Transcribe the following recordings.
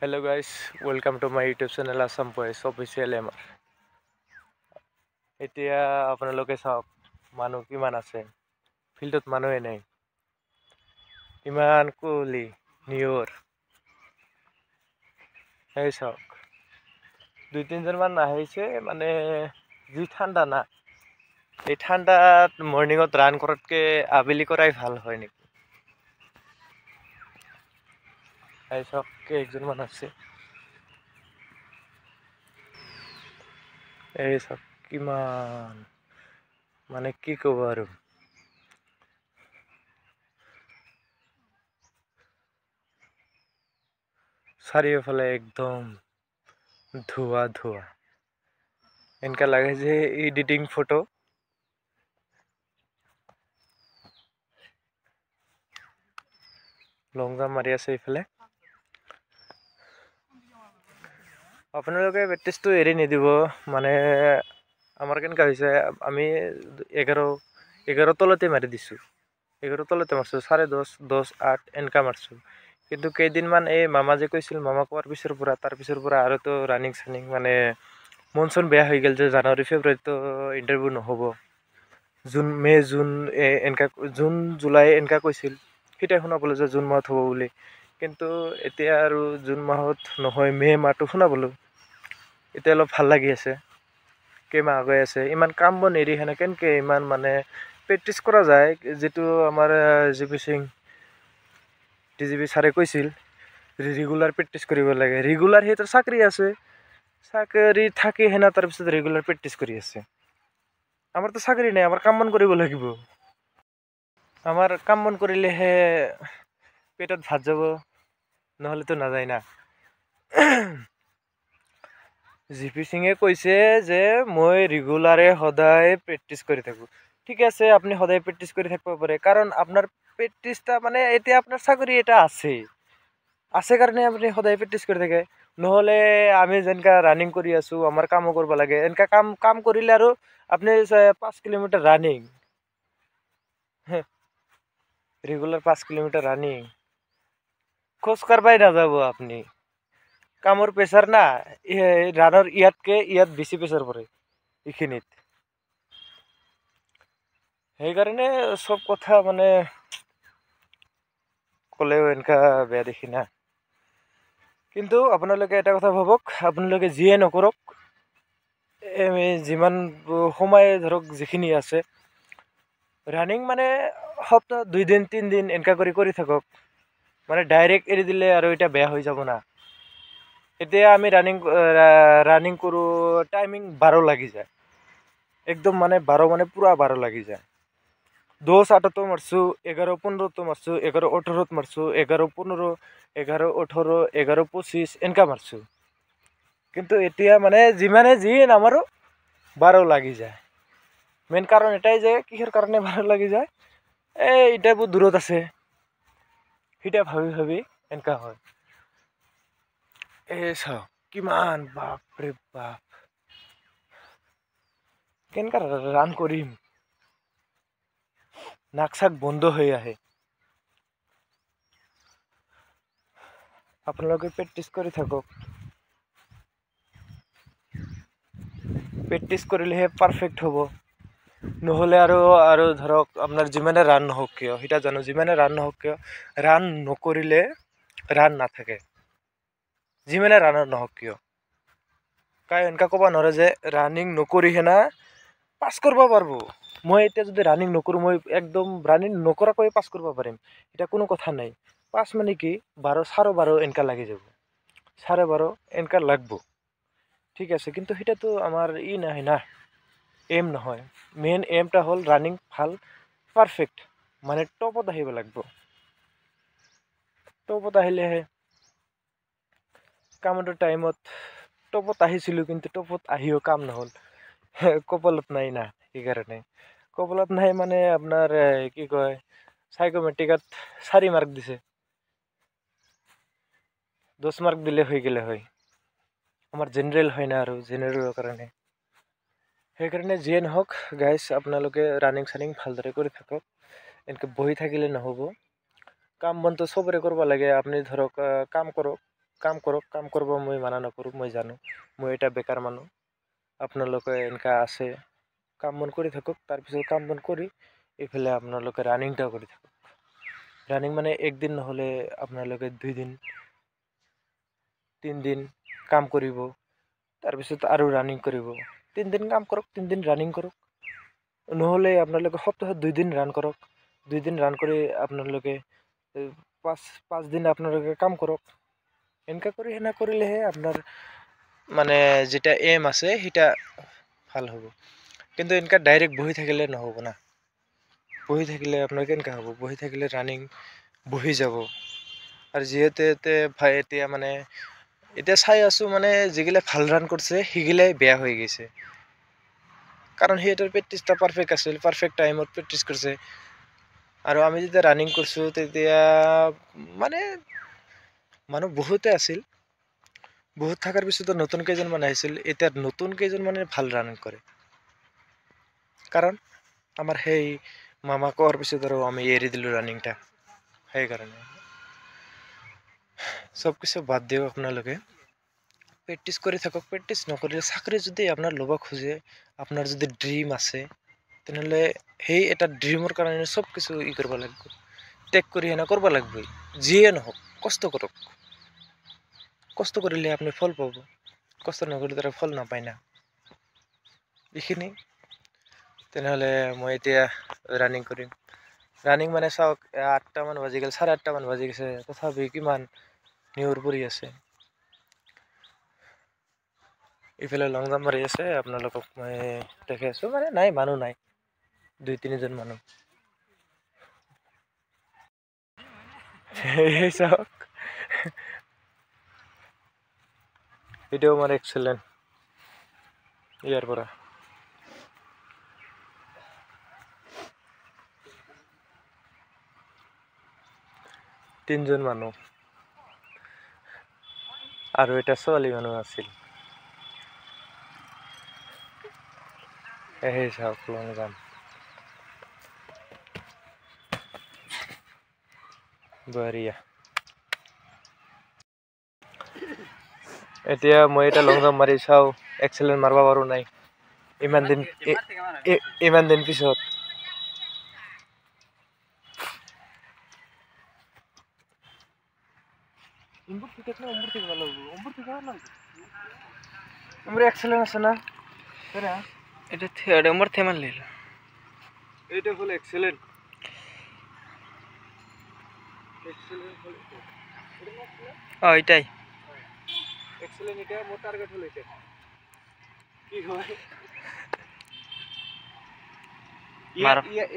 Hello guys, welcome to my YouTube channel Assam Boys Official MR. এতিয়া আপোনালোকে চাওক মানুহ কিমান আছে, ফিল্ডত মানুহে নাই, ইমান কুলি নিয়ৰ। এই চাওক 2-3 জন আহিছে, মানে যি ঠাণ্ডা না, এই ঠাণ্ডাত মৰ্ণিঙত ৰান কৰাতকে আবেলি কৰাই ভাল হয় নেকি। এই চাওক কেইজনমান আছে, এই চাওক কিমান, মানে কি ক'ব আৰু। চাৰিওফালে একদম ধোঁৱা ধোঁৱা, এনেকা লাগে যে এডিটিং ফটো। লং জাম্প মাৰি আছে এইফালে। আপোনালোকে প্ৰেক্টিছটো এৰি নিদিব, মানে আমাৰ কেনেকুৱা হৈছে, আমি 11 তলতে মাৰি দিছোঁ, 11 তলতে মাৰছোঁ, 10.5, 10, 8 এনেকা মাৰছোঁ। কিন্তু কেইদিনমান এই মামা যে কৈছিল, মামা কোৱাৰ তাৰ পিছৰ পৰা আৰুতো ৰানিং চানিং মানে মন চন বেয়া হৈ গ'ল যে জানুৱাৰী ফেব্ৰুৱাৰীতো ইণ্টাৰভিউ নহ'ব, মে' জুন এনেকা, জুন জুলাই এনেকা কৈছিল, সেইটাই শুনা পালোঁ যে জুন মাহত হ'ব বুলি। কিন্তু এতিয়া আৰু জুন মাহত নহয়, মে' মাহটো শুনা পালোঁ। এতিয়া অলপ ভাল লাগি আছে, কেইমাহ আগুৱাই আছে। ইমান কাম বন এৰি সেনে কেনেকৈ ইমান মানে প্ৰেক্টিছ কৰা যায়, যিটো আমাৰ জিপি সিং DGP ছাৰে কৈছিল ৰেগুলাৰ প্ৰেক্টিছ কৰিব লাগে। ৰেগুলাৰ সিহঁতৰ চাকৰি আছে, চাকৰি থাকি সেনা তাৰপিছত ৰেগুলাৰ প্ৰেক্টিছ কৰি আছে। আমাৰতো চাকৰি নাই, আমাৰ কাম বন কৰিব লাগিব। আমাৰ কাম বন কৰিলেহে পেটত ভাত যাব, নহ'লেতো নাযায় না। জিপি সিঙে কৈছে যে মই ৰেগুলাৰে সদায় প্ৰেক্টিছ কৰি থাকোঁ। ঠিক আছে, আপুনি সদায় প্ৰেক্টিছ কৰি থাকিব পাৰে, কাৰণ আপোনাৰ প্ৰেক্টিছটা মানে এতিয়া আপোনাৰ চাকৰি এটা আছে কাৰণে আপুনি সদায় প্ৰেক্টিছ কৰি থাকে। নহ'লে আমি যেনেকা ৰানিং কৰি আছোঁ, আমাৰ কামো কৰিব লাগে, এনেকা কাম কৰিলে আৰু আপুনি 5 kilometre running, regular 5 kilometre running, খোজ কাঢ়িবই নাযাব আপুনি। কামৰ প্ৰেছাৰ না, ৰানৰ ইয়াত বেছি প্ৰেছাৰ পৰে এইখিনিত। সেইকাৰণে চব কথা মানে ক'লেও এনেকা বেয়া দেখি না। কিন্তু আপোনালোকে এটা কথা ভাবক, আপোনালোকে যিয়ে নকৰক, যিমান সময় ধৰক যিখিনি আছে, ৰানিং মানে সপ্তাহ 2 দিন 3 দিন এনেকা কৰি থাকক। মানে ডাইৰেক্ট এৰি দিলে আৰু এতিয়া বেয়া হৈ যাব না। এতিয়া আমি ৰানিং কৰোঁ, টাইমিং 12 লাগি যায়, একদম মানে 12 মানে পূৰা 12 লাগি যায়। 10-8তো মাৰছোঁ, 11-15তো মাৰছোঁ, 11-18 মাৰছোঁ, 11-15, 11-18, 11-25 এনেকা মাৰছোঁ। কিন্তু এতিয়া মানে যিমানে যি নামাৰো 12 লাগি যায়। মেইন কাৰণ এটাই যে কিহৰ কাৰণে 12 লাগি যায়, এতিয়া বহুত দূৰত আছে, সিটা ভাবি এনেকা হয়। চাওক কিমান, বাপৰে বাপ, কেনেকা ৰান কৰিম, নাক চাক বন্ধ হৈ আহে। আপোনালোকে প্ৰেক্টিছ কৰি থাকক, প্ৰেক্টিছ কৰিলেহে পাৰফেক্ট হ'ব। নহ'লে আৰু ধৰক আপোনাৰ যিমানে ৰান নহওক কিয়, সিটা জানো যিমানে ৰান নহওক কিয়, ৰান নকৰিলে ৰান নাথাকে, যিমানে ৰানৰ নহওক কিয়। এনেকা ক'ব নোৱাৰে যে ৰানিং নকৰি হেনা পাছ কৰিব পাৰিব। মই এতিয়া যদি ৰানিং নকৰোঁ, মই একদম ৰানিং নকৰাকৈ পাছ কৰিব পাৰিম, এতিয়া কোনো কথা নাই। পাছ মানে কি 12.5 এনেকা লাগি যাব, 12.5 এনেকা লাগব, ঠিক আছে। কিন্তু সেইটাতো আমাৰ নহয় না, এম নহয়। মেইন এমটা হ'ল ৰানিং ভাল পাৰফেক্ট, মানে টপত আহিব লাগিব। টপত আহিলেহে কামতো টাইমত টপত আহিছিলোঁ, কিন্তু টপত আহিও কাম নহ'ল, কপালত নাই না। সেইকাৰণে কপালত নাই মানে আপোনাৰ কি কয়, সাইকোমেট্ৰিকত 4 মাৰ্ক দিছে, 10 মাৰ্ক দিলে হৈ গ'লে হয়। আমাৰ জেনেৰেল হয় না, আৰু জেনেৰেলৰ কাৰণে। সেইকাৰণে যিয়ে নহওক গাইজ, আপোনালোকে ৰানিং চানিং ভালদৰে কৰি থাকক, এনেকৈ বহি থাকিলে নহ'ব। কাম বনটো চবৰে কৰিব লাগে। আপুনি ধৰক কাম কৰক, কাম কৰক, কাম কৰিব মই মানা নকৰোঁ, মই জানো মই এটা বেকাৰ মানুহ। আপোনালোকে এনেকা আছে, কাম বন কৰি থাকক, তাৰপিছত কাম বন কৰি এইফালে আপোনালোকে ৰানিংটাও কৰি থাকক। ৰানিং মানে একদিন নহ'লে আপোনালোকে 2 দিন 3 দিন কাম কৰিব, তাৰপিছত আৰু ৰানিং কৰিব। 3 দিন কাম কৰক, 3 দিন ৰানিং কৰক, নহ'লে আপোনালোকে সপ্তাহত 2 দিন ৰান কৰক। 2 দিন ৰান কৰি আপোনালোকে 5 দিন আপোনালোকে কাম কৰক। এনেকা কৰি সেনা কৰিলেহে আপোনাৰ মানে যেটা এম আছে সেটা ভাল হ'ব। কিন্তু এনেকা ডাইৰেক্ট বহি থাকিলে নহ'ব না। বহি থাকিলে আপোনাৰ কেনেকা হ'ব? বহি থাকিলে ৰানিং বহি যাব। আৰু যিহেতু এতিয়া মানে এতিয়া চাই আছোঁ মানে যিগিলা ভাল ৰান কৰিছে সেইগিলাই বেয়া হৈ গৈছে। কাৰণ সিহঁতৰ প্ৰেক্টিচটা পাৰফেক্ট আছিল, পাৰফেক্ট টাইমত প্ৰেক্টিচ কৰিছে। আৰু আমি যেতিয়া ৰানিং কৰিছোঁ তেতিয়া মানে মানুহ বহুতে আছিল। বহুত থকাৰ পিছতো নতুন কেইজনমান আহিছিল। এতিয়া নতুন কেইজনমানে ভাল ৰানিং কৰে। কাৰণ আমাৰ সেই মামা কোৱাৰ পিছত আৰু আমি এৰি দিলোঁ ৰানিংটা। সেইকাৰণে চব কিছু বাদ দিয়ক আপোনালোকে। প্ৰেক্টিচ কৰি থাকক। প্ৰেক্টিচ নকৰিলে চাকৰি যদি আপোনাৰ ল'ব খোজে, আপোনাৰ যদি ড্ৰিম আছে, তেনেহ'লে সেই এটা ড্ৰিমৰ কাৰণে চব কিছু কৰিব লাগিব। ত্যাগ কৰি সেনে কৰিব লাগিবই। যিয়ে নহওক কষ্ট কৰক। কষ্ট কৰিলে আপুনি ফল পাব। কষ্ট নকৰিলে তাৰ ফল নাপায় না। এইখিনি। তেনেহ'লে মই এতিয়া ৰানিং কৰিম। ৰানিং মানে চাওক 8টামান বাজি গ'ল, 8:30মান বাজি গৈছে, তথাপি কিমান নিয়ৰ পৰি আছে। ইফালে লং জাম্প মাৰি আছে, আপোনালোকক মই দেখি আছোঁ, মানে নাই মানুহ নাই, 2-3জন মানুহ। এই চাওক ভিডিঅ' মানে এক্সেলেণ্ট ইয়াৰ পৰা। তিনজন মানুহ আৰু এটা ছোৱালী মানুহ আছিল। এই চাওক লং জাম্প। বঢ়িয়া। এতিয়া মই এটা লং জাম্প মাৰি চাওঁ এক্সেলেণ্ট মাৰিব পাৰোঁ নাই। ইমান দিন পিছত। এক্সেলেণ্ট আছে না? এটা থিয়াড় আমার থেমান লিল। এটা হলো এক্সেলেন্ট। এটাই এক্সেলেন্ট। এটা মোর টার্গেট হলো এটা। কি হয়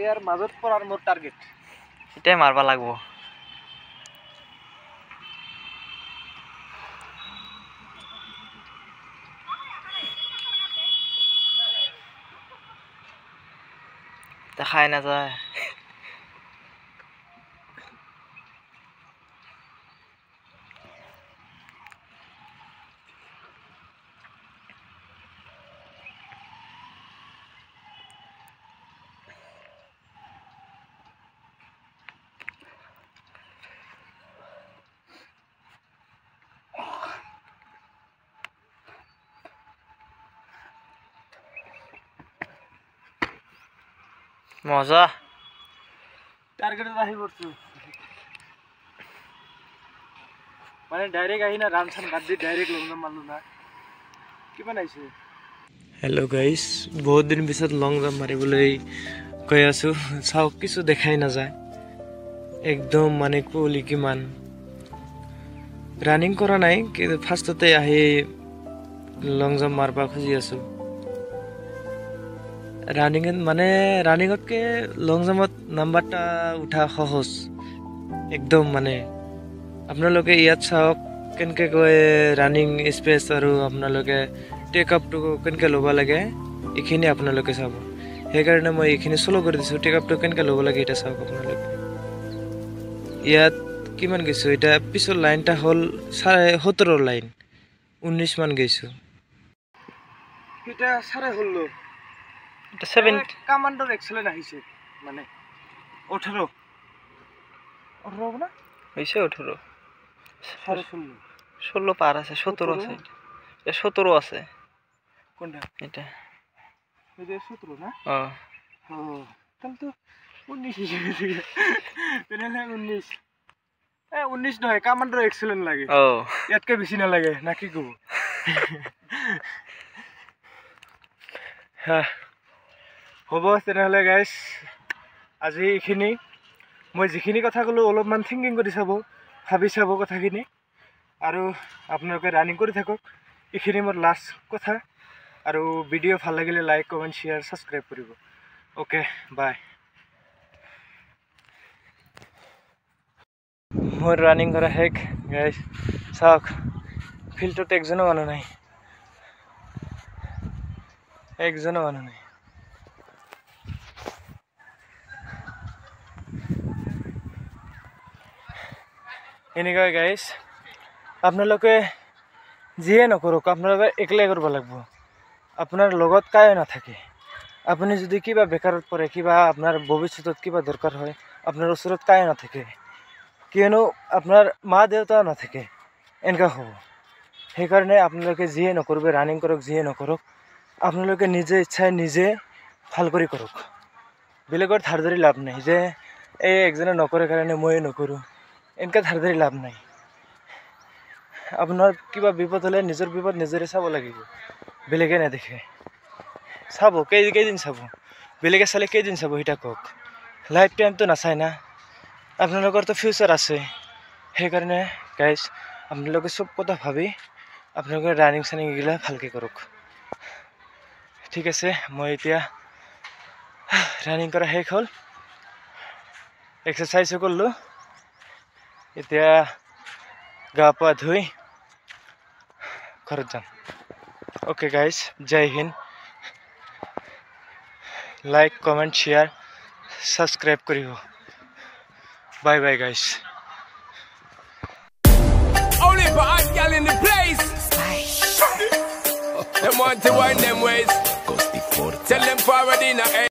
ইয়ার মাজত পড়ার মোর টার্গেট এটাই মারবা লাগবো। দেখাই না যায়। মজা। টার্গেট আহি পড়ছো মানে ডাইরেক্ট আহি না রান সান বাদ দি ডাইরেক্ট লং জাম্প মারলো না কিমান আইছে। হেল্ল' গাইজ, বহুত দিন পিছত লং জাম্প মাৰিবলৈ গৈ আছোঁ। চাওক কিছু দেখাই নাযায় একদম, মানে কুঁৱলী কিমান। ৰানিং কৰা নাই কিন্তু ফাৰ্ষ্টতে আহি লং জাম্প মাৰিব খুজি আছোঁ। ৰানিঙতকৈ লং জাম্পত নাম্বাৰটা উঠা সহজ একদম। মানে আপোনালোকে ইয়াত চাওক কেনেকৈ কয় ৰানিং স্পেচ আৰু আপোনালোকে টেক আপটো কেনেকৈ ল'ব লাগে এইখিনি আপোনালোকে চাব। সেইকাৰণে মই এইখিনি শ্ল' কৰি দিছোঁ। টেক আপটো কেনেকৈ ল'ব লাগে এটা চাওক আপোনালোকে। ইয়াত কিমান গৈছোঁ, এতিয়া পিছৰ লাইনটা হ'ল 17.5 লাইন, 19 মান গৈছোঁ। এটা 16.5 কামাণ্ডাৰ এক্সেলেণ্ট আহিছে, মানে 18 না হৈছে 18 16.5 16 পার আছে 17 আছে এটা 17 আছে কোনটা এটা এটা 17 না ও তাহলে তো 19 হিসেবে তেনে 19 19 নয় কমান্ডার এক্সেলেন্ট লাগে ও এতকে বেশি না লাগে নাকি কব হ্যাঁ হ'ব তেনেহ'লে গাইজ আজি এইখিনি মই যিখিনি কথা ক'লোঁ অলপমান থিংকিং কৰি চাব ভাবি চাব কথাখিনি আৰু আপোনালোকে ৰানিং কৰি থাকক এইখিনি মোৰ লাষ্ট কথা আৰু ভিডিঅ' ভাল লাগিলে লাইক কমেণ্ট শ্বেয়াৰ ছাবস্ক্ৰাইব কৰিব অ'কে বাই মোৰ ৰানিং কৰা শেষ গাইজ চাওক ফিল্ডটোত একজনো মানুহ নাই একজনো মানুহ নাই এনেকুৱাই গাইজ আপোনালোকে যিয়ে নকৰক আপোনালোকে একলাই কৰিব লাগিব আপোনাৰ লগত কায়ো নাথাকে আপুনি যদি কিবা বেকাৰত পৰে কিবা আপোনাৰ ভৱিষ্যতত কিবা দৰকাৰ হয় আপোনাৰ ওচৰত কায়ো নাথাকে কিয়নো আপোনাৰ মা দেউতাও নাথাকে এনেকুৱা হ'ব সেইকাৰণে আপোনালোকে যিয়ে নকৰিব ৰানিং কৰক যিয়ে নকৰক আপোনালোকে নিজে ইচ্ছাই নিজে ভাল কৰি কৰক বেলেগৰ ধাৰ ধৰি লাভ নাই যে এই একজনে নকৰে কাৰণে ময়ে নকৰোঁ এনেকৈ ধাৰ ধৰি লাভ নাই আপোনাৰ কিবা বিপদ হ'লে নিজৰ বিপদ নিজৰে চাব লাগিব বেলেগে নেদেখে চাব কেইদিন চাব বেলেগে চালে কেইদিন চাব সেইটা কওক লাইফ টাইমটো নাচায় না আপোনালোকৰতো ফিউচাৰ আছে সেইকাৰণে গাইজ আপোনালোকে চব কথা ভাবি আপোনালোকে ৰানিং চানিং এইগিলা ভালকৈ কৰক ঠিক আছে মই এতিয়া ৰানিং কৰা শেষ হ'ল এক্সাৰচাইজো কৰিলোঁ এতিয়া গা পা ধুই ঘৰত যাম অ'কে গাইজ জয় হিন্দ লাইক কমেণ্ট শ্বেয়াৰ ছাবস্ক্ৰাইব কৰিব bye bye guys Only for hot gal in the place. Them want to wind them ways. Tell them forward in a